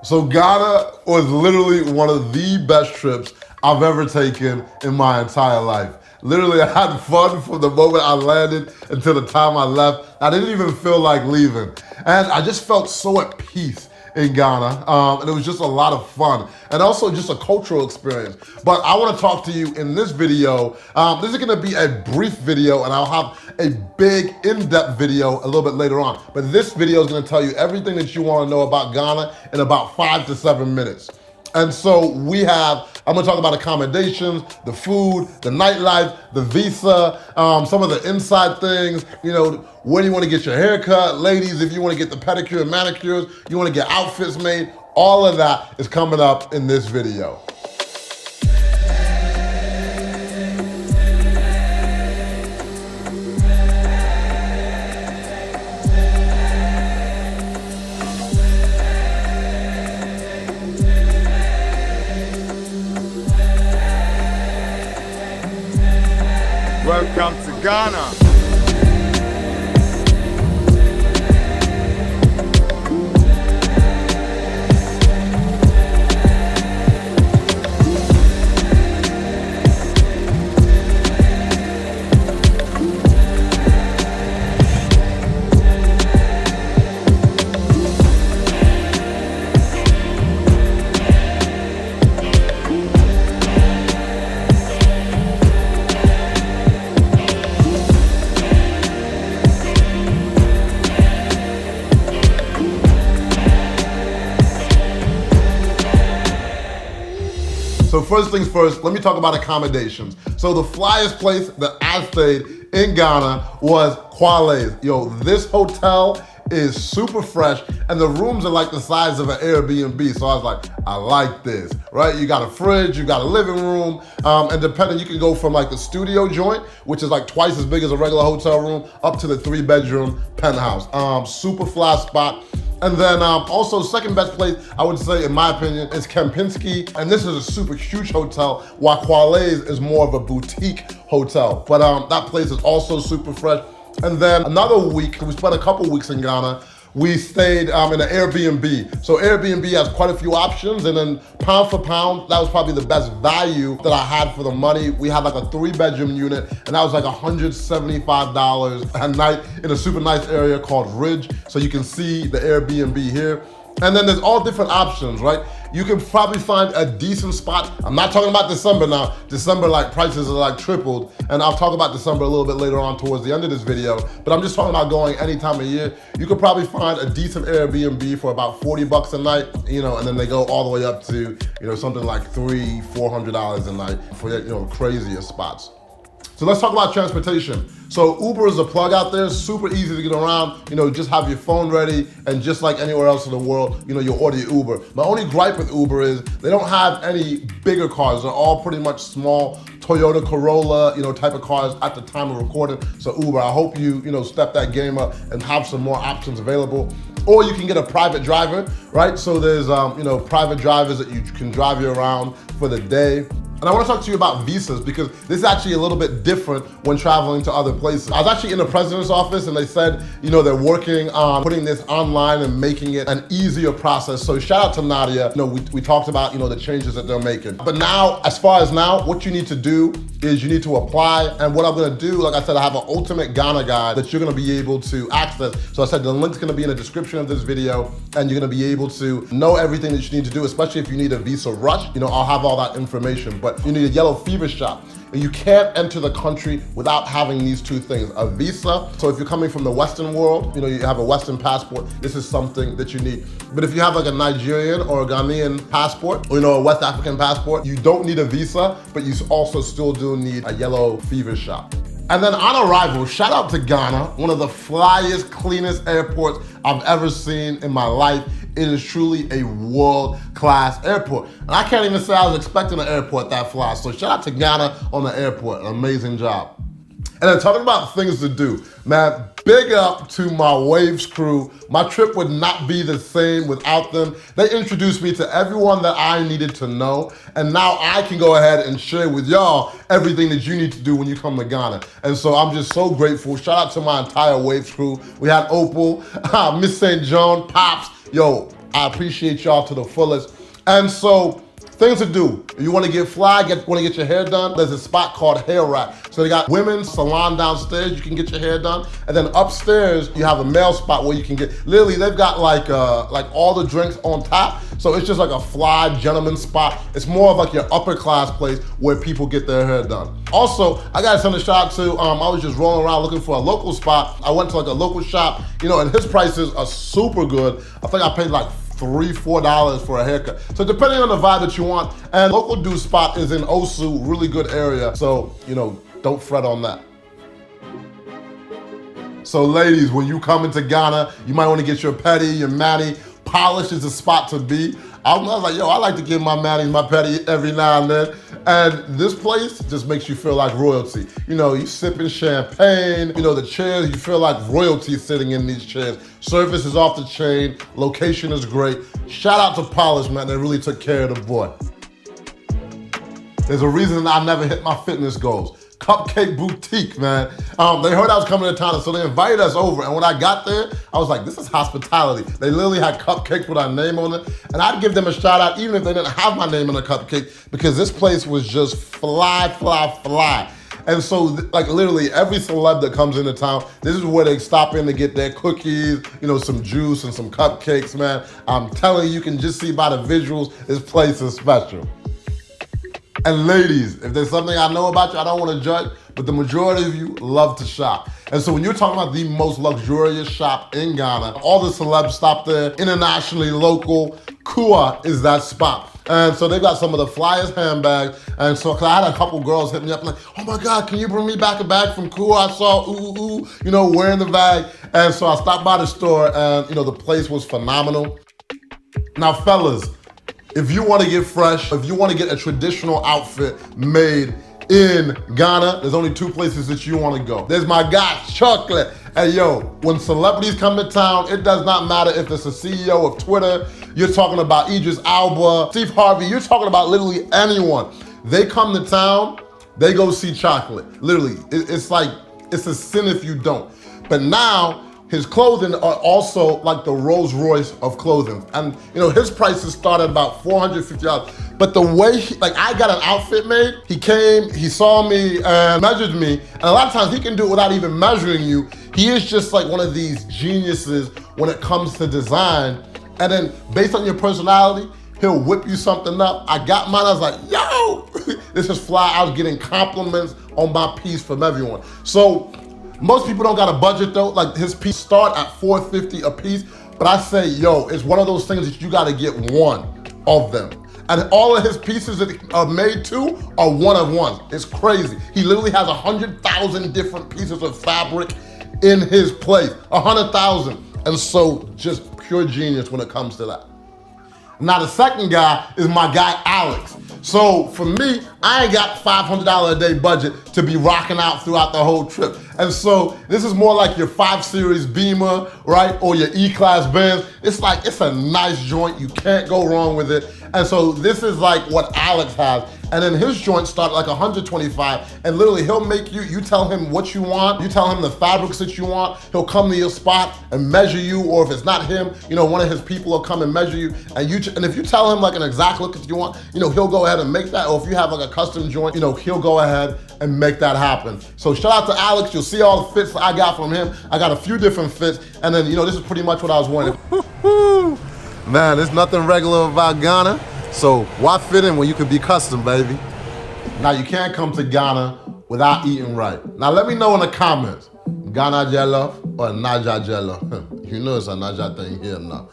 So Ghana was literally one of the best trips I've ever taken in my entire life. Literally, I had fun from the moment I landed until the time I left. I didn't even feel like leaving. And I just felt so at peace in Ghana, and it was just a lot of fun, and also just a cultural experience. But I want to talk to you in this video. This is going to be a brief video, and I'll have a big, in-depth video a little bit later on. But this video is going to tell you everything that you want to know about Ghana in about 5 to 7 minutes. And so I'm gonna talk about accommodations, the food, the nightlife, the visa, some of the inside things, where do you wanna get your hair cut, ladies, if you wanna get the pedicure and manicures, you wanna get outfits made, all of that is coming up in this video. Welcome to Ghana. So first things first, let me talk about accommodations. So the flyest place that I stayed in Ghana was Kwale's. Yo, this hotel is super fresh, and the rooms are like the size of an Airbnb. So I was like, I like this, right? You got a fridge, you got a living room, and depending, you can go from like the studio joint, which is like twice as big as a regular hotel room, up to the 3-bedroom penthouse. Super fly spot. And then also second best place, I would say, in my opinion, is Kempinski. And this is a super huge hotel, while Kwale's is more of a boutique hotel. But that place is also super fresh. And then another week, we spent a couple weeks in Ghana, we stayed in an Airbnb. So Airbnb has quite a few options, and then pound for pound, that was probably the best value that I had for the money. We had like a 3-bedroom unit, and that was like $175 a night in a super nice area called Ridge. So you can see the Airbnb here. And then there's all different options, right? You can probably find a decent spot. I'm not talking about December now. December, like, prices are like tripled. And I'll talk about December a little bit later on towards the end of this video. But I'm just talking about going any time of year. You could probably find a decent Airbnb for about 40 bucks a night, and then they go all the way up to, something like $300-400 a night for, craziest spots. So let's talk about transportation. So Uber is a plug out there, super easy to get around. Just have your phone ready, and just like anywhere else in the world, you'll order your Uber. My only gripe with Uber is they don't have any bigger cars. They're all pretty much small Toyota Corolla, type of cars at the time of recording. So Uber, I hope you, step that game up and have some more options available. Or you can get a private driver, right? So there's, private drivers that you can drive you around for the day. And I want to talk to you about visas, because this is actually a little bit different when traveling to other places. I was actually in the president's office, and they said, they're working on putting this online and making it an easier process. So shout out to Nadia. We talked about, the changes that they're making. But now, as far as now, what you need to do is you need to apply. And what I'm gonna do, like I said, I have an ultimate Ghana guide that you're gonna be able to access. So I said the link's gonna be in the description of this video, and you're gonna be able to know everything that you need to do, especially if you need a visa rush. I'll have all that information. But you need a yellow fever shot. And you can't enter the country without having these two things, a visa. So if you're coming from the Western world, you have a Western passport, this is something that you need. But if you have like a Nigerian or a Ghanaian passport, or a West African passport, you don't need a visa, but you also still do need a yellow fever shot. And then on arrival, shout out to Ghana, one of the flyest, cleanest airports I've ever seen in my life. It is truly a world-class airport. And I can't even say I was expecting an airport that fly. So shout out to Ghana on the airport, an amazing job. And then talking about things to do, man, big up to my Waves crew. My trip would not be the same without them. They introduced me to everyone that I needed to know, and now I can go ahead and share with y'all everything that you need to do when you come to Ghana. And so I'm just so grateful. Shout out to my entire Waves crew. We had Opal, Miss St. John, Pops. Yo, I appreciate y'all to the fullest. And so, things to do. You want to get fly, want to get your hair done, there's a spot called Hair Rack. So they got women's salon downstairs, you can get your hair done. And then upstairs, you have a male spot where you can get, literally they've got like all the drinks on tap. So it's just like a fly gentleman spot. It's more of like your upper class place where people get their hair done. Also, I gotta send a shout out to, I was just rolling around looking for a local spot. I went to like a local shop, and his prices are super good. I think I paid like $3, $4 for a haircut. So depending on the vibe that you want, and local dude spot is in Osu, really good area. So, don't fret on that. So ladies, when you come into Ghana, you might want to get your pedi, your mani. Polish is the spot to be. I was like, I like to give my manis, my pedi every now and then. And this place just makes you feel like royalty. You sipping champagne, the chairs, you feel like royalty sitting in these chairs. Service is off the chain, location is great. Shout out to Polish, man, they really took care of the boy. There's a reason I never hit my fitness goals. Cupcake Boutique, man. They heard I was coming to town, so they invited us over. And when I got there, I was like, this is hospitality. They literally had cupcakes with our name on it. And I'd give them a shout out even if they didn't have my name on the cupcake, because this place was just fly, fly, fly. And so, like literally every celeb that comes into town, this is where they stop in to get their cookies, some juice and some cupcakes, man. I'm telling you can just see by the visuals, this place is special. And ladies, if there's something I know about you, I don't want to judge, but the majority of you love to shop. And so when you're talking about the most luxurious shop in Ghana, all the celebs stop there, internationally, local, Kua is that spot. And so they've got some of the flyest handbags. And so, cause I had a couple girls hit me up like, oh my God, can you bring me back a bag from Kua? I saw, wearing the bag. And so I stopped by the store and, the place was phenomenal. Now fellas, if you want to get fresh, if you want to get a traditional outfit made in Ghana, there's only two places that you want to go. There's my guy, Chocolate. Hey when celebrities come to town, it does not matter if it's a CEO of Twitter, you're talking about Idris Elba, Steve Harvey, you're talking about literally anyone. They come to town, they go see Chocolate. Literally, it's a sin if you don't. But now, his clothing are also like the Rolls Royce of clothing. And his prices start at about $450. But the way, I got an outfit made, he came, he saw me and measured me. And a lot of times he can do it without even measuring you. He is just like one of these geniuses when it comes to design. And then based on your personality, he'll whip you something up. I got mine, I was like, yo, this is fly. I was getting compliments on my piece from everyone. So, most people don't got a budget though. Like his piece start at $450 a piece, but I say, it's one of those things that you gotta get one of them. And all of his pieces that are made too are one of ones. It's crazy. He literally has 100,000 different pieces of fabric in his place, 100,000. And so just pure genius when it comes to that. Now the second guy is my guy, Alex. So for me, I ain't got $500 a day budget to be rocking out throughout the whole trip. And so this is more like your 5 Series Beamer, right? Or your E-Class Benz. It's a nice joint. You can't go wrong with it. And so this is like what Alex has. And then his joints start like 125, and literally he'll make you tell him what you want, you tell him the fabrics that you want, he'll come to your spot and measure you, or if it's not him, one of his people will come and measure you, and if you tell him like an exact look that you want, he'll go ahead and make that, or if you have like a custom joint, he'll go ahead and make that happen. So shout out to Alex, you'll see all the fits I got from him. I got a few different fits, and then this is pretty much what I was wearing. Man, there's nothing regular about Ghana. So why fit in when you could be custom, baby? Now you can't come to Ghana without eating right. Now let me know in the comments, Ghana jello or Naja jello? You know it's a Naja thing here now.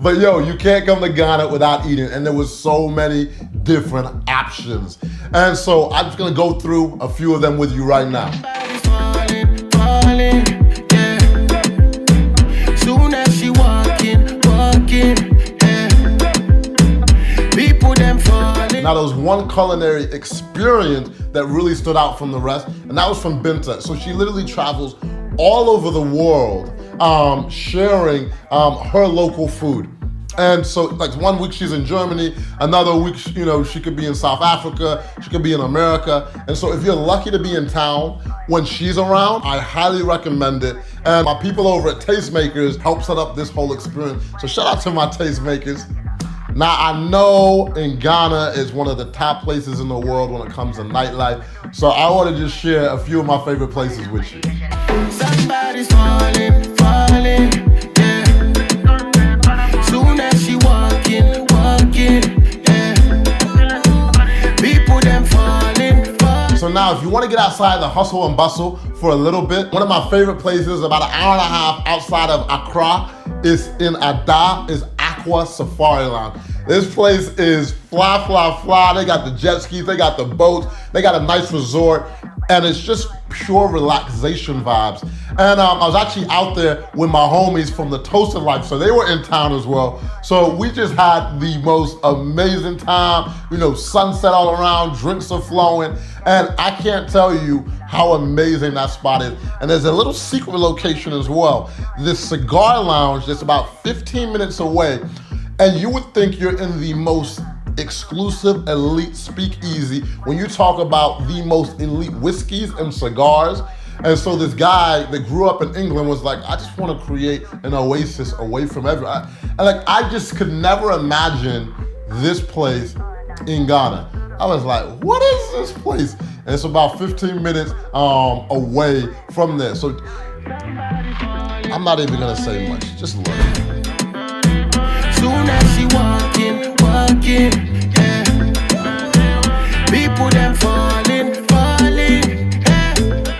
But you can't come to Ghana without eating, and there was so many different options. And so I'm just gonna go through a few of them with you right now. Soon as she walking. Now there was one culinary experience that really stood out from the rest, and that was from Binta. So she literally travels all over the world sharing her local food. And so like 1 week she's in Germany, another week, she could be in South Africa, she could be in America. And so if you're lucky to be in town when she's around, I highly recommend it. And my people over at Tastemakers help set up this whole experience. So shout out to my Tastemakers. Now I know in Ghana is one of the top places in the world when it comes to nightlife. So I want to just share a few of my favorite places with you. Somebody's falling, yeah. Soon as she walking, yeah. People them falling. So now if you want to get outside the hustle and bustle for a little bit, one of my favorite places about an hour and a half outside of Accra is in Ada, is Accra Safari Lounge. This place is fly, fly, fly. They got the jet skis, they got the boats, they got a nice resort, and it's just pure relaxation vibes. And I was actually out there with my homies from the Toasted Life, so they were in town as well. So we just had the most amazing time, sunset all around, drinks are flowing, and I can't tell you how amazing that spot is. And there's a little secret location as well. This cigar lounge that's about 15 minutes away, and you would think you're in the most exclusive elite speakeasy when you talk about the most elite whiskeys and cigars. And so this guy that grew up in England was like, I just want to create an oasis away from everyone. And I just could never imagine this place in Ghana. I was like, what is this place? And it's about 15 minutes away from there. So I'm not even gonna say much, just look. Soon as she walking, yeah. People them falling, yeah.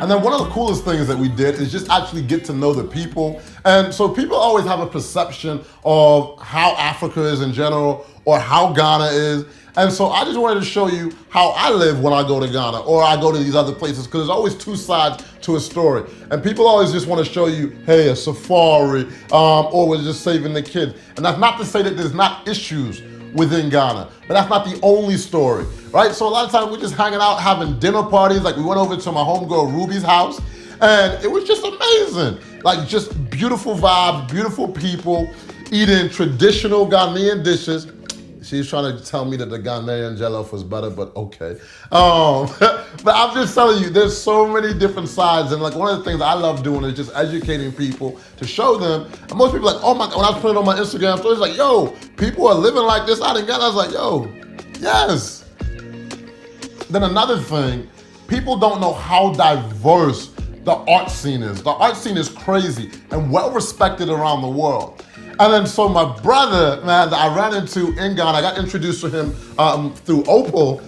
And then one of the coolest things that we did is just actually get to know the people. And so people always have a perception of how Africa is in general or how Ghana is. And so I just wanted to show you how I live when I go to Ghana or I go to these other places, because there's always two sides to a story. And people always just want to show you, hey, a safari, or we're just saving the kids. And that's not to say that there's not issues within Ghana, but that's not the only story, right? So a lot of times we're just hanging out, having dinner parties. Like we went over to my homegirl Ruby's house, and it was just amazing. Like just beautiful vibes, beautiful people, eating traditional Ghanaian dishes. She's trying to tell me that the Ghanaian jollof was better, but okay. But I'm just telling you, there's so many different sides, and like one of the things I love doing is just educating people to show them. And most people are like, oh my, when I was putting it on my Instagram stories, like, yo, people are living like this out in Ghana. I was like, yo, yes. Then another thing, people don't know how diverse the art scene is. The art scene is crazy and well respected around the world. And then so my brother, man, that I ran into in Ghana, I got introduced to him through Opal,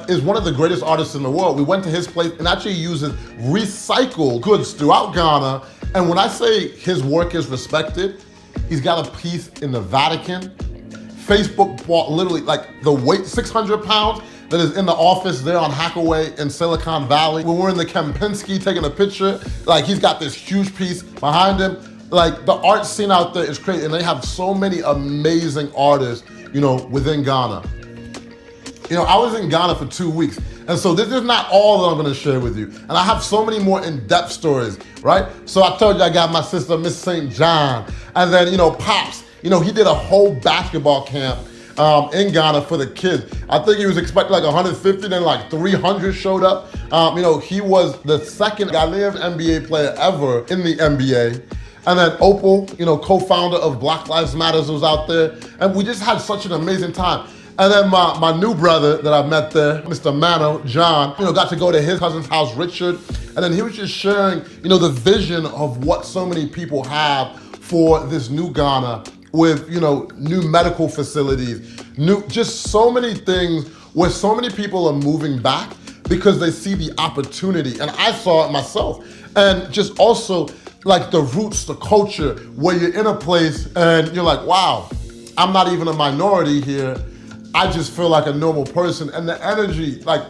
is one of the greatest artists in the world. We went to his place and actually uses recycled goods throughout Ghana. And when I say his work is respected, he's got a piece in the Vatican. Facebook bought literally like the weight, 600 pounds, that is in the office there on Hackaway in Silicon Valley. When we're in the Kempinski taking a picture, like he's got this huge piece behind him. Like the art scene out there is crazy, and they have so many amazing artists, within Ghana. I was in Ghana for 2 weeks, and so this is not all that I'm gonna share with you. And I have so many more in-depth stories, right? So I told you I got my sister, Miss St. John, and then, Pops, he did a whole basketball camp in Ghana for the kids. I think he was expecting like 150, then like 300 showed up. He was the second Ghanaian NBA player ever in the NBA. And then Opal, co-founder of Black Lives Matters, was out there. And we just had such an amazing time. And then my new brother that I met there, Mr. Mano, John, got to go to his cousin's house, Richard. And then he was just sharing, the vision of what so many people have for this new Ghana with, new medical facilities, just so many things where so many people are moving back because they see the opportunity. And I saw it myself. And just also, like the roots, the culture, where you're in a place and you're like, wow, I'm not even a minority here. I just feel like a normal person. And the energy, like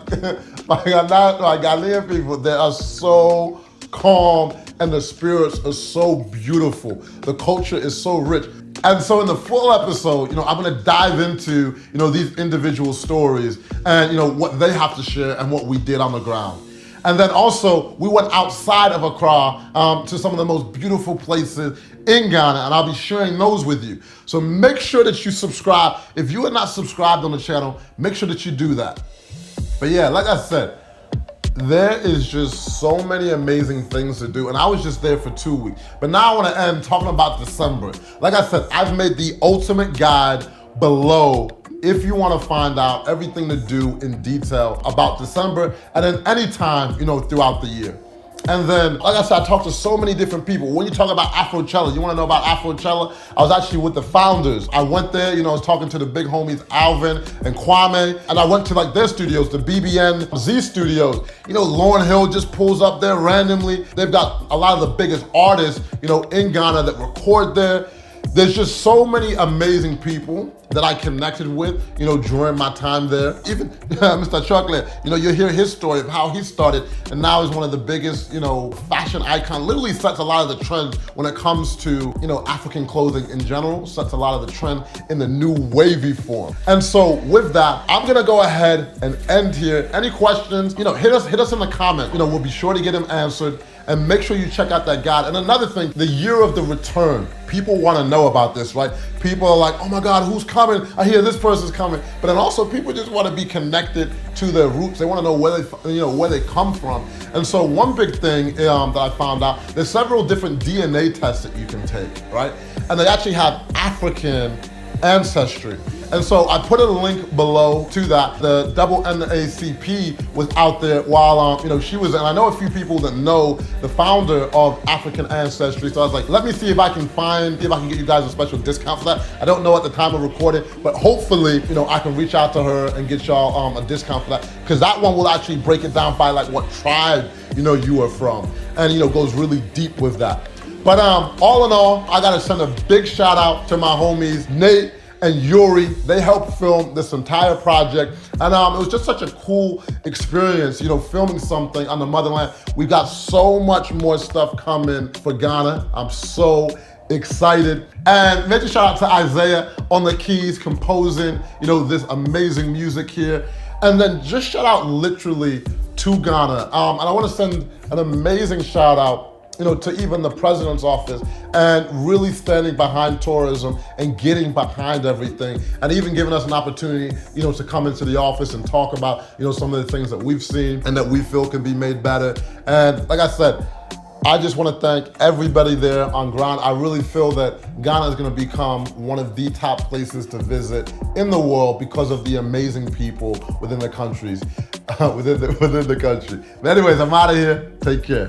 Ghanaian people, they are so calm and the spirits are so beautiful. The culture is so rich. And so in the full episode, I'm gonna dive into, these individual stories and, what they have to share and what we did on the ground. And then also, we went outside of Accra to some of the most beautiful places in Ghana, and I'll be sharing those with you. So make sure that you subscribe. If you are not subscribed on the channel, make sure that you do that. But yeah, like I said, there is just so many amazing things to do, and I was just there for 2 weeks. But now I want to end talking about December. Like I said, I've made the ultimate guide below if you want to find out everything to do in detail about December and then any time, throughout the year. And then, like I said, I talked to so many different people. When you talk about Afrochella, you want to know about Afrochella? I was actually with the founders. I went there, I was talking to the big homies, Alvin and Kwame, and I went to their studios, the BBN Z studios. Lauryn Hill just pulls up there randomly. They've got a lot of the biggest artists, in Ghana that record there. There's just so many amazing people that I connected with, during my time there. Even Mr. Chocolate, you'll hear his story of how he started, and now he's one of the biggest, fashion icons. Literally sets a lot of the trends when it comes to, African clothing in general, sets a lot of the trend in the new wavy form. And so with that, I'm gonna go ahead and end here. Any questions, hit us in the comments. We'll be sure to get them answered. And make sure you check out that guide. And another thing, the year of the return. People wanna know about this, right? People are like, oh my God, who's coming? I hear this person's coming. But then also people just wanna be connected to their roots. They wanna know where they come from. And so one big thing that I found out, there's several different DNA tests that you can take, right? And they actually have African ancestry. And so I put a link below to that. The double NAACP was out there while she was, and I know a few people that know the founder of African Ancestry. So I was like, let me see if I can get you guys a special discount for that. I don't know at the time of recording, but hopefully, I can reach out to her and get y'all a discount for that. Because that one will actually break it down by what tribe, you are from. And goes really deep with that. But all in all, I gotta send a big shout out to my homies, Nate and Yuri. They helped film this entire project. And it was just such a cool experience, filming something on the motherland. We got so much more stuff coming for Ghana. I'm so excited. And major shout out to Isaiah on the keys, composing, this amazing music here. And then just shout out literally to Ghana. And I wanna send an amazing shout out to even the president's office, and really standing behind tourism and getting behind everything, and even giving us an opportunity, to come into the office and talk about, some of the things that we've seen and that we feel can be made better. And like I said, I just want to thank everybody there on ground. I really feel that Ghana is going to become one of the top places to visit in the world because of the amazing people within the countries, within the country. But anyways, I'm out of here. Take care.